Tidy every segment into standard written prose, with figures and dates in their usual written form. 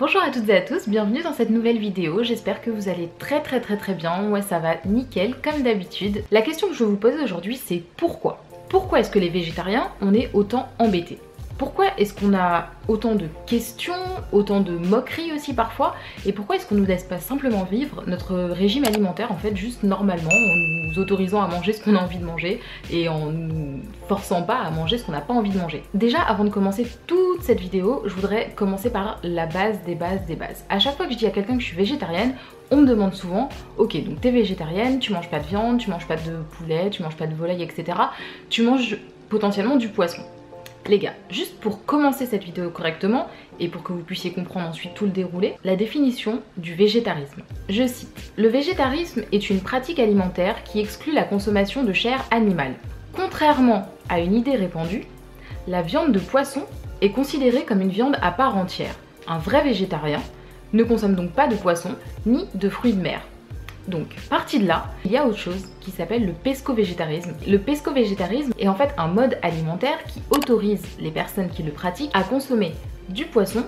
Bonjour à toutes et à tous, bienvenue dans cette nouvelle vidéo, j'espère que vous allez très bien, moi ça va nickel comme d'habitude. La question que je vais vous poser aujourd'hui c'est pourquoi? Pourquoi est-ce que les végétariens on est autant embêtés? Pourquoi est-ce qu'on a autant de questions, autant de moqueries aussi parfois? Et pourquoi est-ce qu'on nous laisse pas simplement vivre notre régime alimentaire en fait juste normalement, en nous autorisant à manger ce qu'on a envie de manger et en nous forçant pas à manger ce qu'on n'a pas envie de manger? Déjà avant de commencer toute cette vidéo, je voudrais commencer par la base des bases des bases. À chaque fois que je dis à quelqu'un que je suis végétarienne, on me demande souvent, ok donc t'es végétarienne, tu manges pas de viande, tu manges pas de poulet, tu manges pas de volaille, etc. Tu manges potentiellement du poisson. Les gars, juste pour commencer cette vidéo correctement et pour que vous puissiez comprendre ensuite tout le déroulé, la définition du végétarisme. Je cite, le végétarisme est une pratique alimentaire qui exclut la consommation de chair animale. Contrairement à une idée répandue, la viande de poisson est considérée comme une viande à part entière. Un vrai végétarien ne consomme donc pas de poisson ni de fruits de mer. Donc, parti de là, il y a autre chose qui s'appelle le pesco-végétarisme. Le pesco-végétarisme est en fait un mode alimentaire qui autorise les personnes qui le pratiquent à consommer du poisson,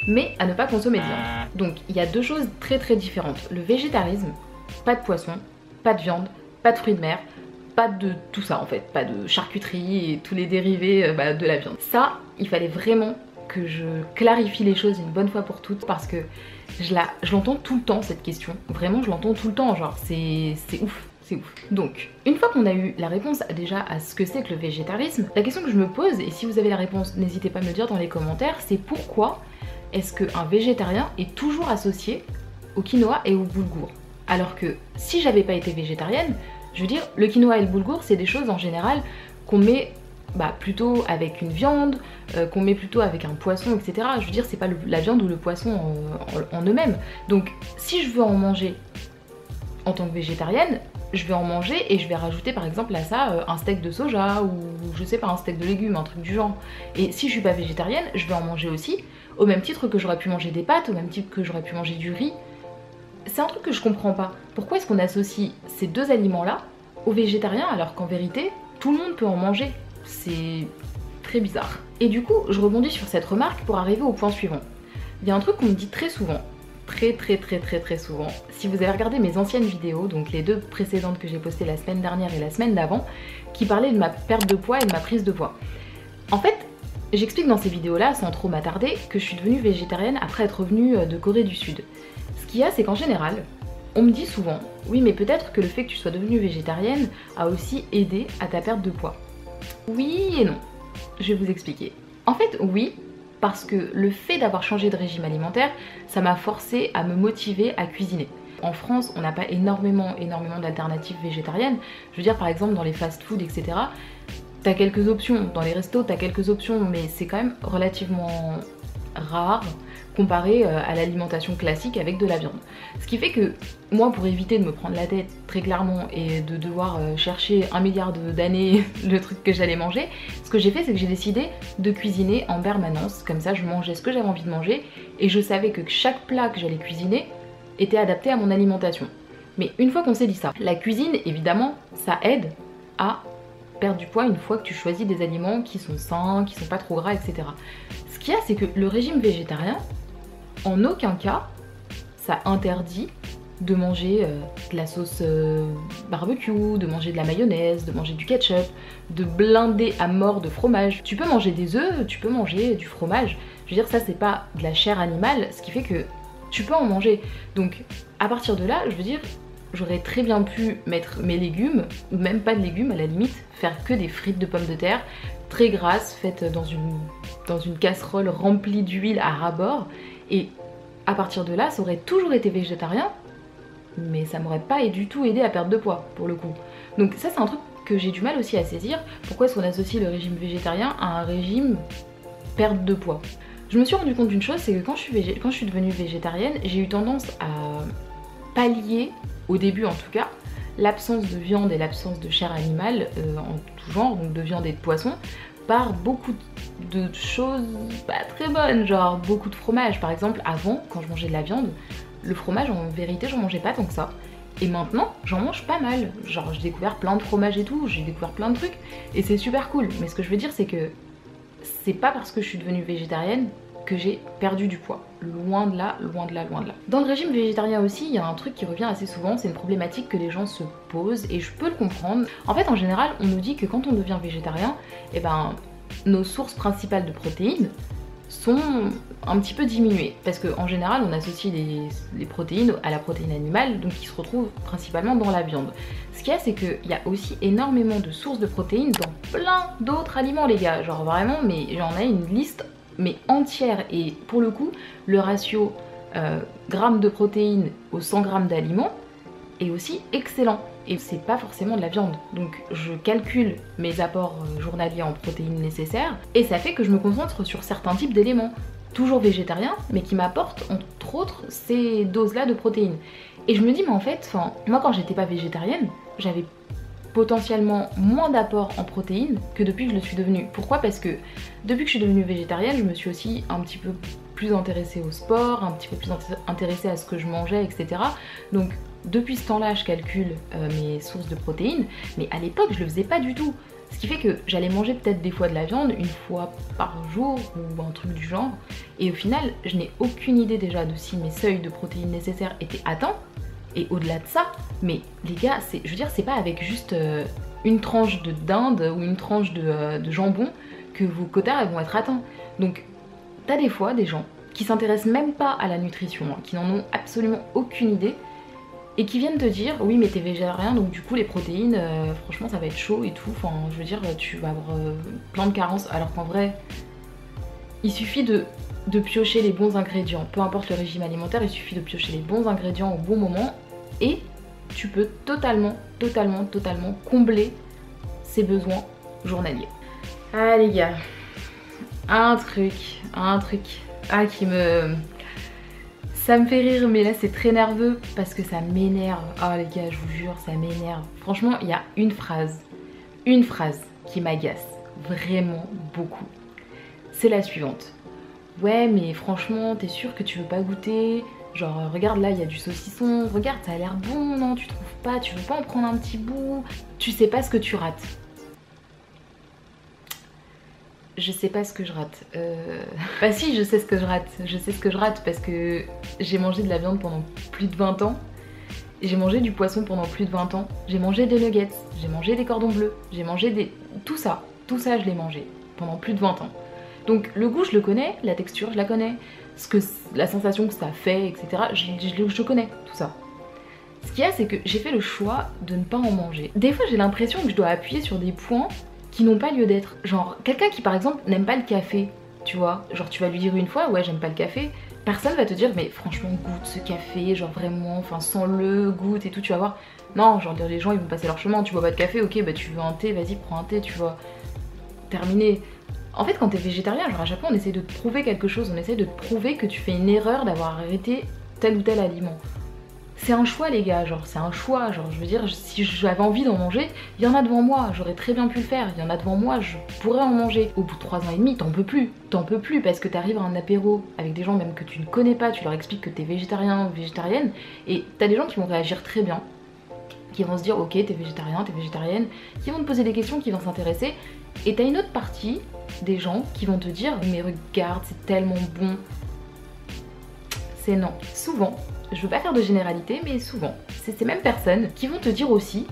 mais à ne pas consommer de viande. Donc, il y a deux choses très différentes. Le végétarisme, pas de poisson, pas de viande, pas de fruits de mer, pas de tout ça en fait, pas de charcuterie et tous les dérivés de la viande. Ça, il fallait vraiment que je clarifie les choses une bonne fois pour toutes parce que je l'entends tout le temps cette question, vraiment je l'entends tout le temps, genre c'est ouf, c'est ouf. Donc, une fois qu'on a eu la réponse déjà à ce que c'est que le végétarisme, la question que je me pose, et si vous avez la réponse, n'hésitez pas à me le dire dans les commentaires, c'est pourquoi est-ce qu'un végétarien est toujours associé au quinoa et au boulgour? Alors que si j'avais pas été végétarienne, je veux dire, le quinoa et le boulgour, c'est des choses en général qu'on met plutôt avec une viande, qu'on met plutôt avec un poisson, etc. Je veux dire, c'est pas la viande ou le poisson en eux-mêmes. Donc, si je veux en manger en tant que végétarienne, je vais en manger et je vais rajouter par exemple à ça un steak de soja ou je sais pas, un steak de légumes, un truc du genre. Et si je suis pas végétarienne, je vais en manger aussi, au même titre que j'aurais pu manger des pâtes, au même titre que j'aurais pu manger du riz. C'est un truc que je comprends pas. Pourquoi est-ce qu'on associe ces deux aliments-là aux végétariens alors qu'en vérité, tout le monde peut en manger? C'est très bizarre. Et du coup, je rebondis sur cette remarque pour arriver au point suivant. Il y a un truc qu'on me dit très souvent, très souvent. Si vous avez regardé mes anciennes vidéos, donc les deux précédentes que j'ai postées la semaine dernière et la semaine d'avant, qui parlaient de ma perte de poids et de ma prise de poids. En fait, j'explique dans ces vidéos-là, sans trop m'attarder, que je suis devenue végétarienne après être revenue de Corée du Sud. Ce qu'il y a, c'est qu'en général, on me dit souvent, oui mais peut-être que le fait que tu sois devenue végétarienne a aussi aidé à ta perte de poids. Oui et non, je vais vous expliquer. En fait oui, parce que le fait d'avoir changé de régime alimentaire, ça m'a forcé à me motiver à cuisiner. En France, on n'a pas énormément d'alternatives végétariennes. Je veux dire par exemple dans les fast-food, etc. T'as quelques options, dans les restos t'as quelques options, mais c'est quand même relativement rare comparé à l'alimentation classique avec de la viande. Ce qui fait que moi, pour éviter de me prendre la tête très clairement et de devoir chercher 1 milliard d'années le truc que j'allais manger, ce que j'ai fait, c'est que j'ai décidé de cuisiner en permanence. Comme ça, je mangeais ce que j'avais envie de manger et je savais que chaque plat que j'allais cuisiner était adapté à mon alimentation. Mais une fois qu'on s'est dit ça, la cuisine, évidemment, ça aide à perdre du poids une fois que tu choisis des aliments qui sont sains, qui sont pas trop gras, etc. Ce qu'il y a, c'est que le régime végétarien, en aucun cas, ça interdit de manger de la sauce barbecue, de manger de la mayonnaise, de manger du ketchup, de blinder à mort de fromage. Tu peux manger des œufs, tu peux manger du fromage. Je veux dire, ça c'est pas de la chair animale, ce qui fait que tu peux en manger. Donc à partir de là, je veux dire, j'aurais très bien pu mettre mes légumes, ou même pas de légumes à la limite, faire que des frites de pommes de terre, très grasses, faites dans une casserole remplie d'huile à ras-bord. Et à partir de là, ça aurait toujours été végétarien, mais ça m'aurait pas du tout aidé à perdre de poids, pour le coup. Donc ça, c'est un truc que j'ai du mal aussi à saisir. Pourquoi est-ce qu'on associe le régime végétarien à un régime perte de poids? Je me suis rendu compte d'une chose, c'est que quand je suis devenue végétarienne, j'ai eu tendance à pallier, au début en tout cas, l'absence de viande et l'absence de chair animale en tout genre, donc de viande et de poisson, par beaucoup de choses pas très bonnes, genre beaucoup de fromage. Par exemple, avant, quand je mangeais de la viande, le fromage, en vérité, j'en mangeais pas tant que ça. Et maintenant, j'en mange pas mal. Genre, j'ai découvert plein de fromages et tout, j'ai découvert plein de trucs, et c'est super cool. Mais ce que je veux dire, c'est que c'est pas parce que je suis devenue végétarienne que je vais plus manger de viande. C'est pas parce que je suis devenue végétarienne que je vais plus manger de fromage. C'est pas parce que je suis devenue végétarienne que je vais plus manger de viande. C'est pas parce que je suis devenue végétarienne que je vais plus manger de poisson. C'est pas parce que je suis devenue végétarienne que que j'ai perdu du poids. Loin de là, loin de là, loin de là. Dans le régime végétarien aussi, il y a un truc qui revient assez souvent, c'est une problématique que les gens se posent et je peux le comprendre. En fait, en général, on nous dit que quand on devient végétarien, eh ben, nos sources principales de protéines sont un petit peu diminuées. Parce qu'en général, on associe les protéines à la protéine animale, donc qui se retrouvent principalement dans la viande. Ce qu'il y a, c'est qu'il y a aussi énormément de sources de protéines dans plein d'autres aliments, les gars. Genre vraiment, mais j'en ai une liste mais entière. Et pour le coup, le ratio grammes de protéines aux 100 grammes d'aliments est aussi excellent. Et c'est pas forcément de la viande. Donc je calcule mes apports journaliers en protéines nécessaires et ça fait que je me concentre sur certains types d'éléments, toujours végétariens, mais qui m'apportent entre autres ces doses-là de protéines. Et je me dis, mais en fait, moi quand j'étais pas végétarienne, j'avais potentiellement moins d'apports en protéines que depuis que je le suis devenue. Pourquoi? Parce que depuis que je suis devenue végétarienne, je me suis aussi un petit peu plus intéressée au sport, un petit peu plus intéressée à ce que je mangeais, etc. Donc depuis ce temps-là, je calcule mes sources de protéines, mais à l'époque, je le faisais pas du tout. Ce qui fait que j'allais manger peut-être des fois de la viande, une fois par jour ou un truc du genre, et au final, je n'ai aucune idée déjà de si mes seuils de protéines nécessaires étaient atteints. Et au-delà de ça, mais les gars, je veux dire, c'est pas avec juste une tranche de dinde ou une tranche de jambon que vos quotas vont être atteints. Donc, t'as des fois des gens qui s'intéressent même pas à la nutrition, hein, qui n'en ont absolument aucune idée, et qui viennent te dire, oui mais t'es végétarien, donc du coup les protéines, franchement ça va être chaud et tout, enfin je veux dire, tu vas avoir plein de carences, alors qu'en vrai, il suffit de piocher les bons ingrédients, peu importe le régime alimentaire, il suffit de piocher les bons ingrédients au bon moment et tu peux totalement combler ses besoins journaliers. Ah les gars, un truc qui me... Ça me fait rire, mais là c'est très nerveux parce que ça m'énerve. Oh les gars, je vous jure, ça m'énerve. Franchement, il y a une phrase qui m'agace vraiment beaucoup. C'est la suivante. Ouais mais franchement, t'es sûr que tu veux pas goûter? Genre regarde là, il y a du saucisson, regarde ça a l'air bon, non tu trouves pas? Tu veux pas en prendre un petit bout? Tu sais pas ce que tu rates. Je sais pas ce que je rate. Bah si, je sais ce que je rate. Je sais ce que je rate parce que j'ai mangé de la viande pendant plus de 20 ans. J'ai mangé du poisson pendant plus de 20 ans. J'ai mangé des nuggets, j'ai mangé des cordons bleus, j'ai mangé des... Tout ça je l'ai mangé pendant plus de 20 ans. Donc le goût je le connais, la texture je la connais, la sensation que ça fait, etc. Je connais tout ça. Ce qu'il y a, c'est que j'ai fait le choix de ne pas en manger. Des fois j'ai l'impression que je dois appuyer sur des points qui n'ont pas lieu d'être. Genre quelqu'un qui par exemple n'aime pas le café, tu vois, genre tu vas lui dire une fois ouais j'aime pas le café, personne va te dire mais franchement goûte ce café, genre vraiment, enfin sens-le, goûte et tout, tu vas voir. Non, genre les gens ils vont passer leur chemin, tu bois pas de café, ok bah tu veux un thé, vas-y prends un thé, tu vois. Terminé. En fait quand t'es végétarien, genre à chaque fois on essaie de te prouver quelque chose, on essaie de te prouver que tu fais une erreur d'avoir arrêté tel ou tel aliment. C'est un choix les gars, genre c'est un choix, genre je veux dire si j'avais envie d'en manger, il y en a devant moi, j'aurais très bien pu le faire, il y en a devant moi, je pourrais en manger. Au bout de 3 ans et demi, t'en peux plus parce que t'arrives à un apéro avec des gens même que tu ne connais pas, tu leur expliques que t'es végétarien ou végétarienne et t'as des gens qui vont réagir très bien, qui vont se dire ok t'es végétarien, t'es végétarienne, qui vont te poser des questions, qui vont s'intéresser et t'as une autre partie des gens qui vont te dire mais regarde c'est tellement bon. C'est non. Souvent, je veux pas faire de généralité, mais souvent, c'est ces mêmes personnes qui vont te dire aussi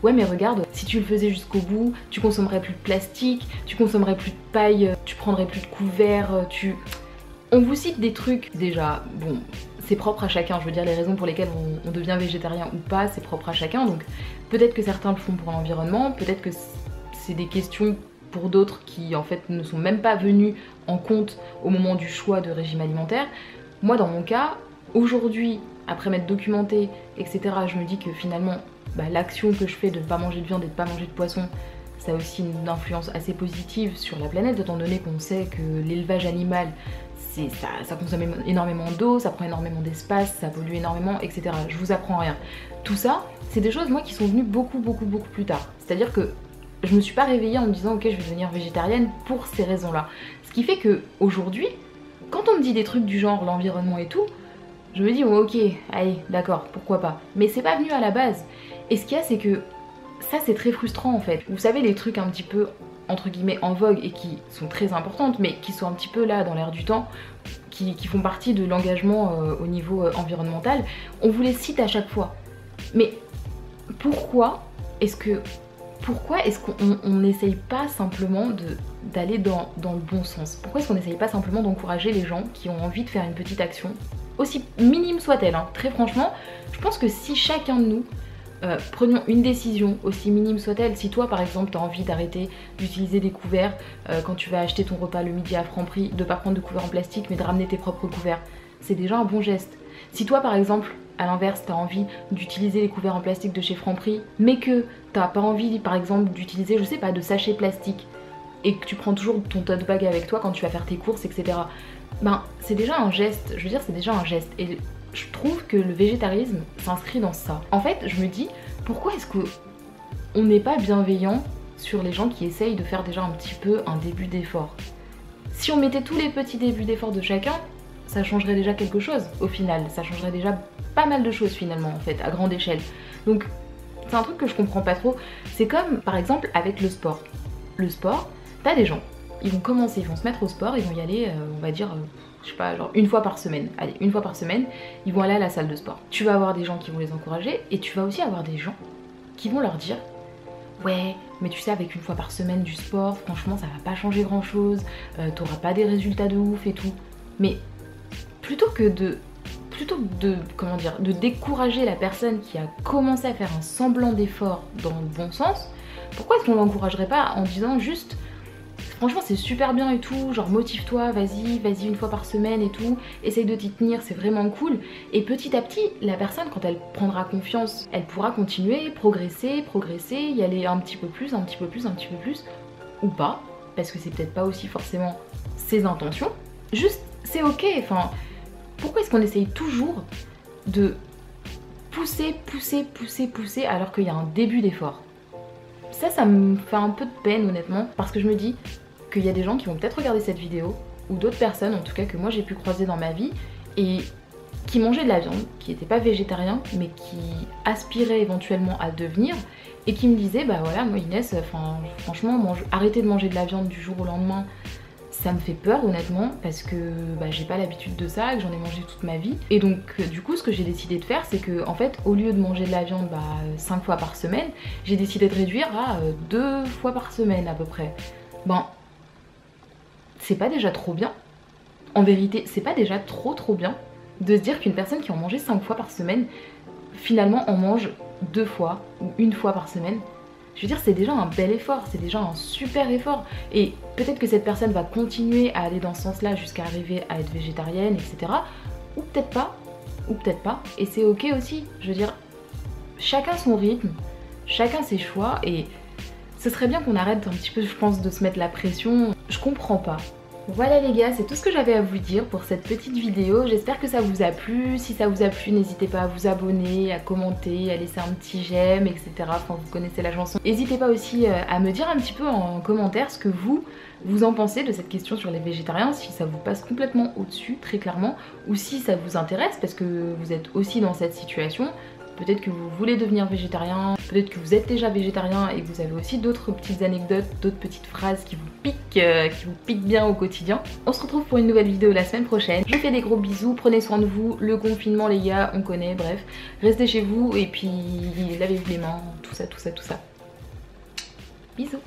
ouais mais regarde, si tu le faisais jusqu'au bout, tu consommerais plus de plastique, tu consommerais plus de paille, tu prendrais plus de couverts, On vous cite des trucs déjà, bon, c'est propre à chacun, je veux dire les raisons pour lesquelles on devient végétarien ou pas, c'est propre à chacun, donc peut-être que certains le font pour l'environnement, peut-être que c'est des questions pour d'autres qui en fait ne sont même pas venues en compte au moment du choix de régime alimentaire. Moi dans mon cas, aujourd'hui, après m'être documentée, etc., je me dis que finalement, l'action que je fais de ne pas manger de viande et de ne pas manger de poisson, ça a aussi une influence assez positive sur la planète, étant donné qu'on sait que l'élevage animal, ça consomme énormément d'eau, ça prend énormément d'espace, ça pollue énormément, etc. Je vous apprends rien. Tout ça, c'est des choses moi qui sont venues beaucoup plus tard. C'est-à-dire que je me suis pas réveillée en me disant ok je vais devenir végétarienne pour ces raisons-là. Ce qui fait que aujourd'hui, quand on me dit des trucs du genre l'environnement et tout, je me dis oh, ok, allez, d'accord, pourquoi pas. Mais c'est pas venu à la base. Et ce qu'il y a, c'est que ça c'est très frustrant en fait. Vous savez les trucs un petit peu entre guillemets en vogue et qui sont très importantes, mais qui sont un petit peu là dans l'air du temps, qui font partie de l'engagement au niveau environnemental, on vous les cite à chaque fois. Mais pourquoi est-ce qu'on n'essaye pas simplement d'aller dans le bon sens? Pourquoi est-ce qu'on n'essaye pas simplement d'encourager les gens qui ont envie de faire une petite action, aussi minime soit-elle, hein. Très franchement, je pense que si chacun de nous prenions une décision, aussi minime soit-elle, si toi par exemple tu as envie d'arrêter d'utiliser des couverts quand tu vas acheter ton repas le midi à Franprix, de pas prendre de couverts en plastique mais de ramener tes propres couverts, c'est déjà un bon geste. Si toi par exemple, à l'inverse, tu as envie d'utiliser les couverts en plastique de chez Franprix, mais que t'as pas envie par exemple d'utiliser, je sais pas, de sachets plastiques, et que tu prends toujours ton tote bag avec toi quand tu vas faire tes courses, etc. Ben c'est déjà un geste, je veux dire c'est déjà un geste. Et je trouve que le végétarisme s'inscrit dans ça. En fait, je me dis, pourquoi est-ce qu'on n'est pas bienveillant sur les gens qui essayent de faire déjà un petit peu un début d'effort? Si on mettait tous les petits débuts d'effort de chacun, ça changerait déjà quelque chose au final. Ça changerait déjà pas mal de choses finalement en fait, à grande échelle. Donc c'est un truc que je comprends pas trop. C'est comme par exemple avec le sport. Le sport, t'as des gens, ils vont commencer, ils vont se mettre au sport, ils vont y aller, on va dire, je sais pas, genre une fois par semaine. Allez, une fois par semaine, ils vont aller à la salle de sport. Tu vas avoir des gens qui vont les encourager et tu vas aussi avoir des gens qui vont leur dire ouais, mais tu sais, avec une fois par semaine du sport, franchement, ça va pas changer grand chose, t'auras pas des résultats de ouf et tout. Mais plutôt que de comment dire, de décourager la personne qui a commencé à faire un semblant d'effort dans le bon sens, pourquoi est-ce qu'on l'encouragerait pas en disant juste franchement c'est super bien et tout, genre motive-toi, vas-y une fois par semaine et tout, essaye de t'y tenir, c'est vraiment cool. Et petit à petit, la personne quand elle prendra confiance, elle pourra continuer, progresser, y aller un petit peu plus, ou pas, parce que c'est peut-être pas aussi forcément ses intentions. Juste, c'est ok, enfin, pourquoi est-ce qu'on essaye toujours de pousser alors qu'il y a un début d'effort? Ça me fait un peu de peine honnêtement, parce que je me dis qu'il y a des gens qui vont peut-être regarder cette vidéo, ou d'autres personnes en tout cas que moi j'ai pu croiser dans ma vie, et qui mangeaient de la viande, qui n'étaient pas végétariens, mais qui aspiraient éventuellement à devenir, et qui me disaient bah voilà, moi Inès, franchement, arrêter de manger de la viande du jour au lendemain, ça me fait peur honnêtement, parce que bah, j'ai pas l'habitude de ça, que j'en ai mangé toute ma vie. Et donc du coup ce que j'ai décidé de faire, c'est que en fait au lieu de manger de la viande 5 fois par semaine, j'ai décidé de réduire à 2 fois par semaine à peu près. Ben c'est pas déjà trop bien? En vérité c'est pas déjà trop bien de se dire qu'une personne qui en mangeait 5 fois par semaine finalement en mange 2 fois ou 1 fois par semaine? Je veux dire, c'est déjà un bel effort, c'est déjà un super effort. Et peut-être que cette personne va continuer à aller dans ce sens-là jusqu'à arriver à être végétarienne, etc. Ou peut-être pas. Et c'est ok aussi. Je veux dire, chacun son rythme, chacun ses choix. Et ce serait bien qu'on arrête un petit peu, je pense, de se mettre la pression. Je comprends pas. Voilà les gars, c'est tout ce que j'avais à vous dire pour cette petite vidéo. J'espère que ça vous a plu. Si ça vous a plu, n'hésitez pas à vous abonner, à commenter, à laisser un petit j'aime, etc. Enfin, vous connaissez la chanson. N'hésitez pas aussi à me dire un petit peu en commentaire ce que vous en pensez de cette question sur les végétariens, si ça vous passe complètement au-dessus, très clairement, ou si ça vous intéresse parce que vous êtes aussi dans cette situation. Peut-être que vous voulez devenir végétarien, peut-être que vous êtes déjà végétarien et que vous avez aussi d'autres petites anecdotes, d'autres petites phrases qui vous piquent bien au quotidien. On se retrouve pour une nouvelle vidéo la semaine prochaine. Je vous fais des gros bisous, prenez soin de vous, le confinement les gars, on connaît, bref. Restez chez vous et puis lavez-vous les mains, tout ça. Bisous.